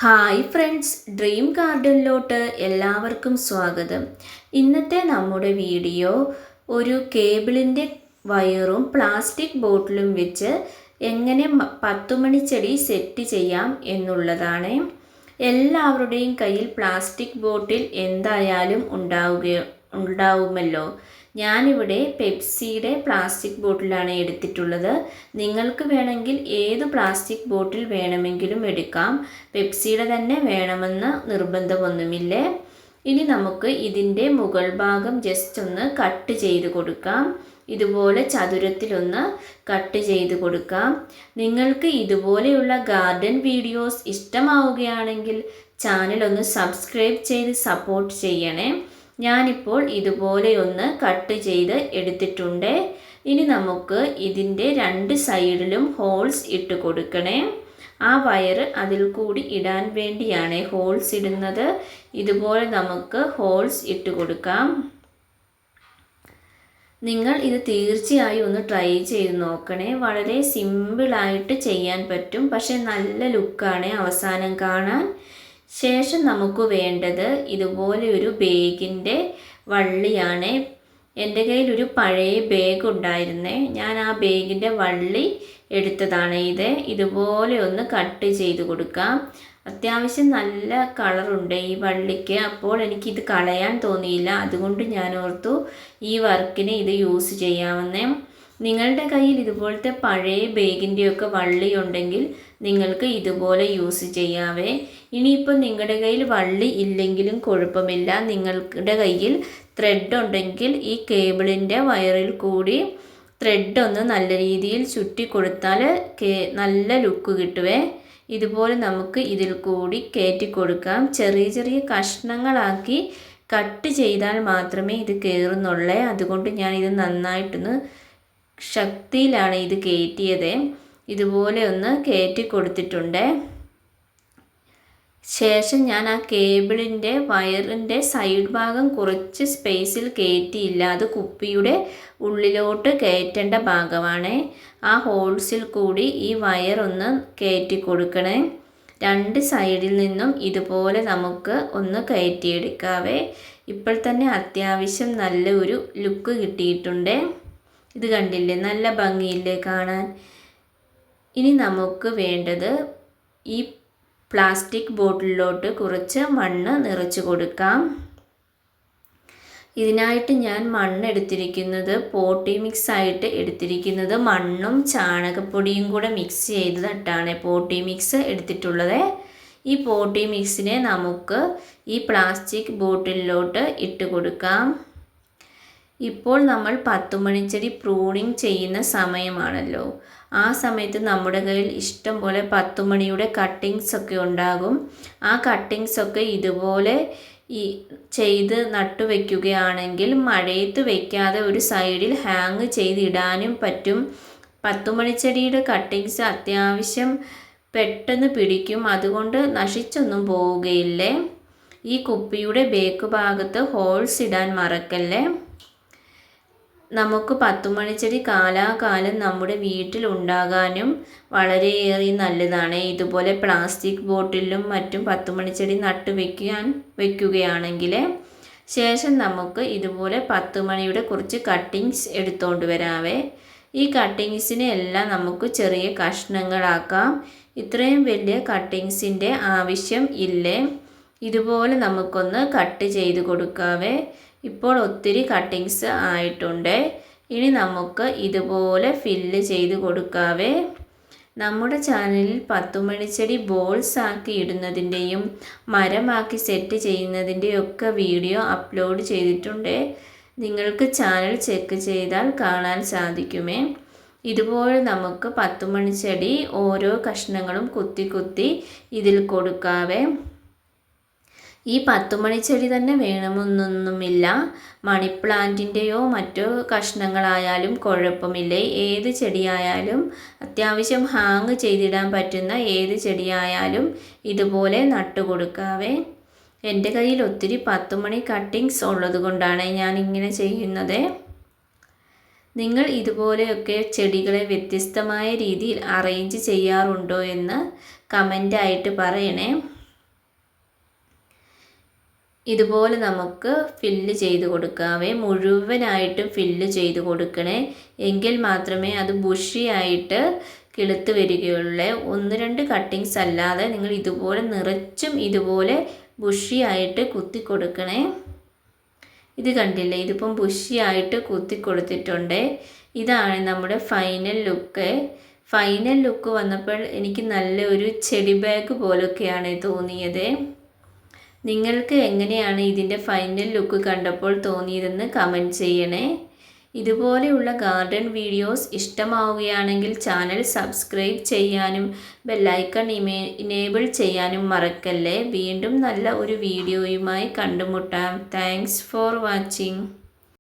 Hi friends, dream ഗാർഡനിലോട്ട് എല്ലാവർക്കും സ്വാഗതം. ഇന്നത്തെ നമ്മുടെ വീഡിയോ ഒരു കേബിളിൻ്റെ വയറും പ്ലാസ്റ്റിക് ബോട്ടിലും വെച്ച് എങ്ങനെ 10 മണി ചെടി സെറ്റ് ചെയ്യാം എന്നുള്ളതാണ്. എല്ലാവരുടെയും കയ്യിൽ പ്ലാസ്റ്റിക് ബോട്ടിൽ എന്തായാലും ഉണ്ടാവുമല്ലോ. ഞാനിവിടെ പെപ്സിയുടെ പ്ലാസ്റ്റിക് ബോട്ടിലാണ് എടുത്തിട്ടുള്ളത്. നിങ്ങൾക്ക് വേണമെങ്കിൽ ഏത് പ്ലാസ്റ്റിക് ബോട്ടിൽ വേണമെങ്കിലും എടുക്കാം. പെപ്സിയുടെ തന്നെ വേണമെന്ന് നിർബന്ധമൊന്നുമില്ലേ. ഇനി നമുക്ക് ഇതിൻ്റെ മുകൾ ഭാഗം ജസ്റ്റ് ഒന്ന് കട്ട് ചെയ്ത് കൊടുക്കാം. ഇതുപോലെ ചതുരത്തിലൊന്ന് കട്ട് ചെയ്ത് കൊടുക്കാം. നിങ്ങൾക്ക് ഇതുപോലെയുള്ള ഗാർഡൻ വീഡിയോസ് ഇഷ്ടമാവുകയാണെങ്കിൽ ചാനൽ ഒന്ന് സബ്സ്ക്രൈബ് ചെയ്ത് സപ്പോർട്ട് ചെയ്യണേ. ഞാനിപ്പോൾ ഇതുപോലെ ഒന്ന് കട്ട് ചെയ്ത് എടുത്തിട്ടുണ്ട്. ഇനി നമുക്ക് ഇതിൻ്റെ 2 സൈഡിലും ഹോൾസ് ഇട്ട് കൊടുക്കണേ. ആ വയർ അതിൽ കൂടി ഇടാൻ വേണ്ടിയാണ് ഹോൾസ് ഇടുന്നത്. ഇതുപോലെ നമുക്ക് ഹോൾസ് ഇട്ട് കൊടുക്കാം. നിങ്ങൾ ഇത് തീർച്ചയായും ഒന്ന് ട്രൈ ചെയ്ത് നോക്കണേ. വളരെ സിമ്പിളായിട്ട് ചെയ്യാൻ പറ്റും, പക്ഷെ നല്ല ലുക്കാണ് അവസാനം കാണാൻ. ശേഷം നമുക്ക് വേണ്ടത് ഇതുപോലെ ഒരു ബാഗിൻ്റെ വള്ളിയാണ്. എൻ്റെ കയ്യിൽ ഒരു പഴയ ബാഗ് ഉണ്ടായിരുന്നേ. ഞാൻ ആ ബാഗിൻ്റെ വള്ളി എടുത്തതാണ് ഇത്. ഇതുപോലെ ഒന്ന് കട്ട് ചെയ്ത് കൊടുക്കാം. അത്യാവശ്യം നല്ല കളറുണ്ട് ഈ വള്ളിക്ക്. അപ്പോൾ എനിക്കിത് കളയാൻ തോന്നിയില്ല. അതുകൊണ്ട് ഞാൻ ഓർത്തു ഈ വർക്കിന് ഇത് യൂസ് ചെയ്യാമെന്നേ. നിങ്ങളുടെ കയ്യിൽ ഇതുപോലത്തെ പഴയ ബാഗിൻ്റെയൊക്കെ വള്ളി ഉണ്ടെങ്കിൽ നിങ്ങൾക്ക് ഇതുപോലെ യൂസ് ചെയ്യാവേ. ഇനിയിപ്പോൾ നിങ്ങളുടെ കയ്യിൽ വള്ളി ഇല്ലെങ്കിലും കുഴപ്പമില്ല. നിങ്ങളുടെ കയ്യിൽ ത്രെഡ് ഉണ്ടെങ്കിൽ ഈ കേബിളിൻ്റെ വയറിൽ കൂടി ത്രെഡ് ഒന്ന് നല്ല രീതിയിൽ ചുറ്റി കൊടുത്താൽ നല്ല ലുക്ക് കിട്ടുവേ. ഇതുപോലെ നമുക്ക് ഇതിൽ കൂടി കയറ്റി കൊടുക്കാം. ചെറിയ ചെറിയ കഷ്ണങ്ങളാക്കി കട്ട് ചെയ്താൽ മാത്രമേ ഇത് കയറുന്നുള്ളൂ. അതുകൊണ്ട് ഞാനിത് നന്നായിട്ടൊന്ന് ശക്തിയിലാണ് ഇത് കയറ്റിയത്. ഇതുപോലെ ഒന്ന് കയറ്റി കൊടുത്തിട്ടുണ്ട്. ശേഷം ഞാൻ ആ കേബിളിൻ്റെ വയറിൻ്റെ സൈഡ് ഭാഗം കുറച്ച് സ്പേസിൽ കയറ്റിയില്ല. അത് കുപ്പിയുടെ ഉള്ളിലോട്ട് കയറ്റേണ്ട ഭാഗമാണ്. ആ ഹോൾസിൽ കൂടി ഈ വയർ ഒന്ന് കയറ്റി കൊടുക്കണേ. 2 സൈഡിൽ നിന്നും ഇതുപോലെ നമുക്ക് ഒന്ന് കയറ്റിയെടുക്കാവേ. ഇപ്പോൾ തന്നെ അത്യാവശ്യം നല്ല ഒരു ലുക്ക് കിട്ടിയിട്ടുണ്ട്. ഇത് കണ്ടില്ലേ, നല്ല ഭംഗിയില്ലേ കാണാൻ. ഇനി നമുക്ക് വേണ്ടത് ഈ പ്ലാസ്റ്റിക് ബോട്ടിലോട്ട് കുറച്ച് മണ്ണ് നിറച്ച് കൊടുക്കാം. ഇതിനായിട്ട് ഞാൻ മണ്ണ് എടുത്തിരിക്കുന്നത് പോട്ടി മിക്സ് ആയിട്ട് എടുത്തിരിക്കുന്നത് മണ്ണും ചാണകപ്പൊടിയും കൂടെ മിക്സ് ചെയ്തിട്ടാണ് പോട്ടി മിക്സ് എടുത്തിട്ടുള്ളത്. ഈ പോട്ടി മിക്സിനെ നമുക്ക് ഈ പ്ലാസ്റ്റിക് ബോട്ടിലോട്ട് ഇട്ട് കൊടുക്കാം. ഇപ്പോൾ നമ്മൾ 10 മണിച്ചെടി പ്രൂണിങ് ചെയ്യുന്ന സമയമാണല്ലോ. ആ സമയത്ത് നമ്മുടെ കയ്യിൽ ഇഷ്ടം പോലെ 10 മണിയുടെ കട്ടിങ്സ് ഒക്കെ ഉണ്ടാകും. ആ കട്ടിങ്സ് ഒക്കെ ഇതുപോലെ ചെയ്ത് നട്ടുവെക്കുകയാണെങ്കിൽ മഴയത്ത് വയ്ക്കാതെ ഒരു സൈഡിൽ ഹാങ് ചെയ്തിടാനും പറ്റും. 10 മണിച്ചെടിയുടെ കട്ടിങ്സ് അത്യാവശ്യം പെട്ടെന്ന് പിടിക്കും. അതുകൊണ്ട് നശിച്ചൊന്നും പോവുകയില്ലേ. ഈ കുപ്പിയുടെ ബേക്ക് ഭാഗത്ത് ഹോൾസ് ഇടാൻ മറക്കല്ലേ. നമുക്ക് 10 മണിച്ചെടി കാലാകാലം നമ്മുടെ വീട്ടിൽ ഉണ്ടാകാനും വളരെയേറെ നല്ലതാണ്. ഇതുപോലെ പ്ലാസ്റ്റിക് ബോട്ടിലും മറ്റും 10 മണിച്ചെടി നട്ട് വയ്ക്കുകയാണെങ്കിൽ ശേഷം നമുക്ക് ഇതുപോലെ 10 മണിയുടെ കുറച്ച് കട്ടിങ്സ് എടുത്തുകൊണ്ട് വരാവേ. ഈ കട്ടിങ്സിനെ എല്ലാം നമുക്ക് ചെറിയ കഷ്ണങ്ങളാക്കാം. ഇത്രയും വലിയ കട്ടിങ്സിൻ്റെ ആവശ്യം ഇല്ലേ. ഇതുപോലെ നമുക്കൊന്ന് കട്ട് ചെയ്ത് കൊടുക്കാവേ. ഇപ്പോൾ ഒത്തിരി കട്ടിങ്സ് ആയിട്ടുണ്ട്. ഇനി നമുക്ക് ഇതുപോലെ ഫില്ല് ചെയ്ത് കൊടുക്കാവേ. നമ്മുടെ ചാനലിൽ 10 മണിച്ചെടി ബോൾസ് ആക്കി ഇടുന്നതിൻ്റെയും മരമാക്കി സെറ്റ് ചെയ്യുന്നതിൻ്റെയും ഒക്കെ വീഡിയോ അപ്ലോഡ് ചെയ്തിട്ടുണ്ട്. നിങ്ങൾക്ക് ചാനൽ ചെക്ക് ചെയ്താൽ കാണാൻ സാധിക്കുമേ. ഇതുപോലെ നമുക്ക് 10 മണിച്ചെടി ഓരോ കഷ്ണങ്ങളും കുത്തി കുത്തി ഇതിൽ കൊടുക്കാവേ. ഈ 10 മണിച്ചെടി തന്നെ വേണമെന്നൊന്നുമില്ല. മണി പ്ലാന്റിൻ്റെയോ മറ്റോ കഷ്ണങ്ങളായാലും കുഴപ്പമില്ല. ഏത് ചെടിയായാലും അത്യാവശ്യം ഹാങ് ചെയ്തിടാൻ പറ്റുന്ന ഏത് ചെടിയായാലും ഇതുപോലെ നട്ടു കൊടുക്കാവേ. എൻ്റെ കയ്യിൽ ഒത്തിരി 10 മണി കട്ടിങ്സ് ഉള്ളത് കൊണ്ടാണ് ഞാൻ ഇങ്ങനെ ചെയ്യുന്നത്. നിങ്ങൾ ഇതുപോലെയൊക്കെ ചെടികളെ വ്യത്യസ്തമായ രീതിയിൽ അറേഞ്ച് ചെയ്യാറുണ്ടോ എന്ന് കമൻ്റായിട്ട് പറയണേ. ഇതുപോലെ നമുക്ക് ഫില്ല് ചെയ്ത് കൊടുക്കാവേ. മുഴുവനായിട്ടും ഫില്ല് ചെയ്ത് കൊടുക്കണേ, എങ്കിൽ മാത്രമേ അത് ബുഷിയായിട്ട് കിളുത്ത് വരികയുള്ളൂ. 1-2 കട്ടിങ്സ് അല്ലാതെ നിങ്ങൾ ഇതുപോലെ നിറച്ചും ഇതുപോലെ ബുഷിയായിട്ട് കുത്തി കൊടുക്കണേ. ഇത് കണ്ടില്ലേ, ഇതിപ്പം ബുഷിയായിട്ട് കുത്തി കൊടുത്തിട്ടുണ്ട്. ഇതാണ് നമ്മുടെ ഫൈനൽ ലുക്ക്. ഫൈനൽ ലുക്ക് വന്നപ്പോൾ എനിക്ക് നല്ലൊരു ചെടി ബാഗ് പോലൊക്കെയാണ് തോന്നിയത്. നിങ്ങൾക്ക് എങ്ങനെയാണ് ഇതിൻ്റെ ഫൈനൽ ലുക്ക് കണ്ടപ്പോൾ തോന്നിയതെന്ന് കമൻറ്റ് ചെയ്യണേ. ഇതുപോലെയുള്ള ഗാർഡൻ വീഡിയോസ് ഇഷ്ടമാവുകയാണെങ്കിൽ ചാനൽ സബ്സ്ക്രൈബ് ചെയ്യാനും ബെല്ലൈക്കൺ ഇനേബിൾ ചെയ്യാനും മറക്കല്ലേ. വീണ്ടും നല്ല ഒരു വീഡിയോയുമായി കണ്ടുമുട്ടാം. Thanks for watching.